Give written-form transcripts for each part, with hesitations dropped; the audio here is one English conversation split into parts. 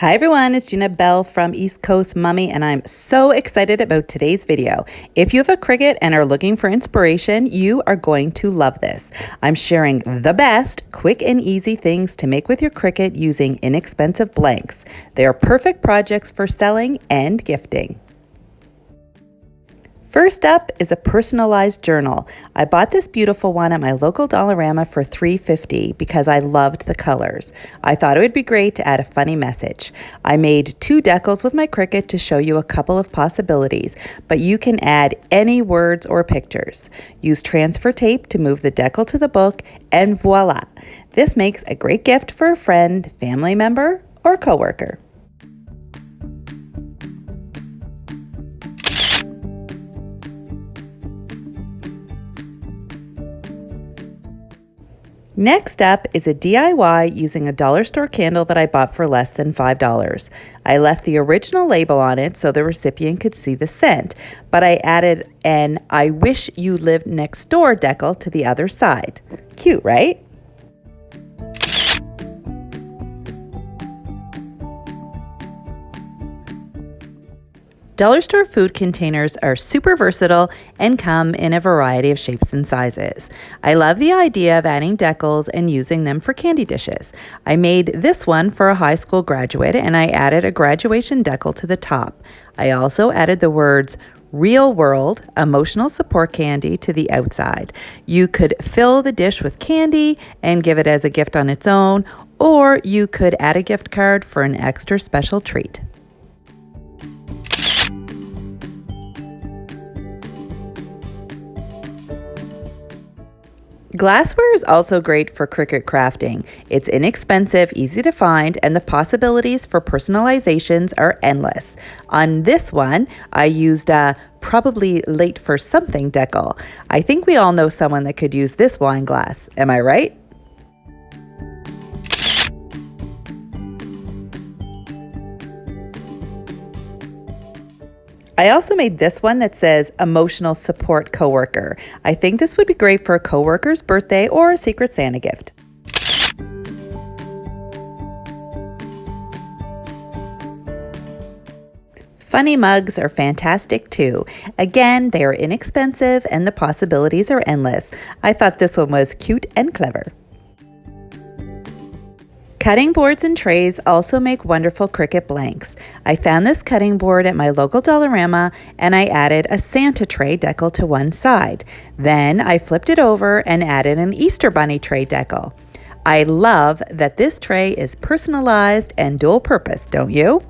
Hi everyone, it's Gina Bell from East Coast Mummy, and I'm so excited about today's video. If you have a Cricut and are looking for inspiration, you are going to love this. I'm sharing the best, quick and easy things to make with your Cricut using inexpensive blanks. They are perfect projects for selling and gifting. First up is a personalized journal. I bought this beautiful one at my local Dollarama for $3.50 because I loved the colors. I thought it would be great to add a funny message. I made 2 decals with my Cricut to show you a couple of possibilities, but you can add any words or pictures. Use transfer tape to move the decal to the book, and voila! This makes a great gift for a friend, family member, or coworker. Next up is a DIY using a dollar store candle that I bought for less than $5. I left the original label on it so the recipient could see the scent, but I added an "I wish you lived next door" decal to the other side. Cute, right? Dollar store food containers are super versatile and come in a variety of shapes and sizes. I love the idea of adding decals and using them for candy dishes. I made this one for a high school graduate, and I added a graduation decal to the top. I also added the words "Real World Emotional Support Candy" to the outside. You could fill the dish with candy and give it as a gift on its own, or you could add a gift card for an extra special treat. Glassware is also great for Cricut crafting. It's inexpensive, easy to find, and the possibilities for personalizations are endless. On this one, I used a "probably late for something" decal. I think we all know someone that could use this wine glass. Am I right? I also made this one that says "Emotional Support Coworker." I think this would be great for a coworker's birthday or a Secret Santa gift. Funny mugs are fantastic too. Again, they are inexpensive and the possibilities are endless. I thought this one was cute and clever. Cutting boards and trays also make wonderful Cricut blanks. I found this cutting board at my local Dollarama, and I added a Santa tray decal to one side. Then I flipped it over and added an Easter bunny tray decal. I love that this tray is personalized and dual purpose, don't you?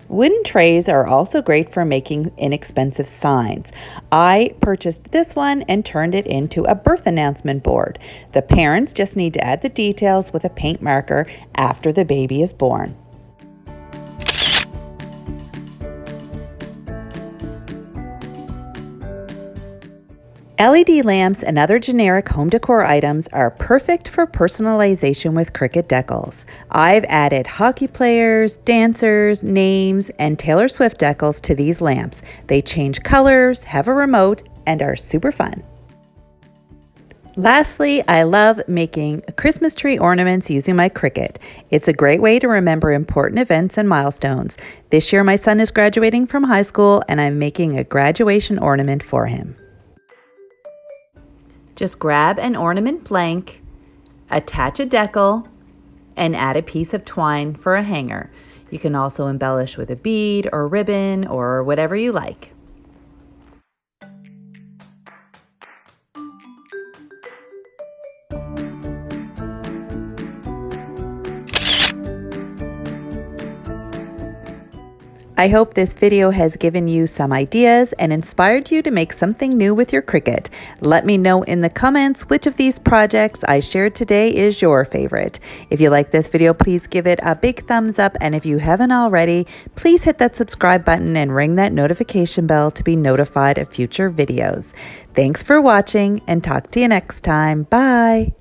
Wooden trays are also great for making inexpensive signs. I purchased this one and turned it into a birth announcement board. The parents just need to add the details with a paint marker after the baby is born. LED lamps and other generic home decor items are perfect for personalization with Cricut decals. I've added hockey players, dancers, names, and Taylor Swift decals to these lamps. They change colors, have a remote, and are super fun. Lastly, I love making Christmas tree ornaments using my Cricut. It's a great way to remember important events and milestones. This year my son is graduating from high school, and I'm making a graduation ornament for him. Just grab an ornament blank, attach a decal, and add a piece of twine for a hanger. You can also embellish with a bead or ribbon or whatever you like. I hope this video has given you some ideas and inspired you to make something new with your Cricut. Let me know in the comments which of these projects I shared today is your favorite. If you like this video, please give it a big thumbs up, and if you haven't already, please hit that subscribe button and ring that notification bell to be notified of future videos. Thanks for watching, and talk to you next time. Bye!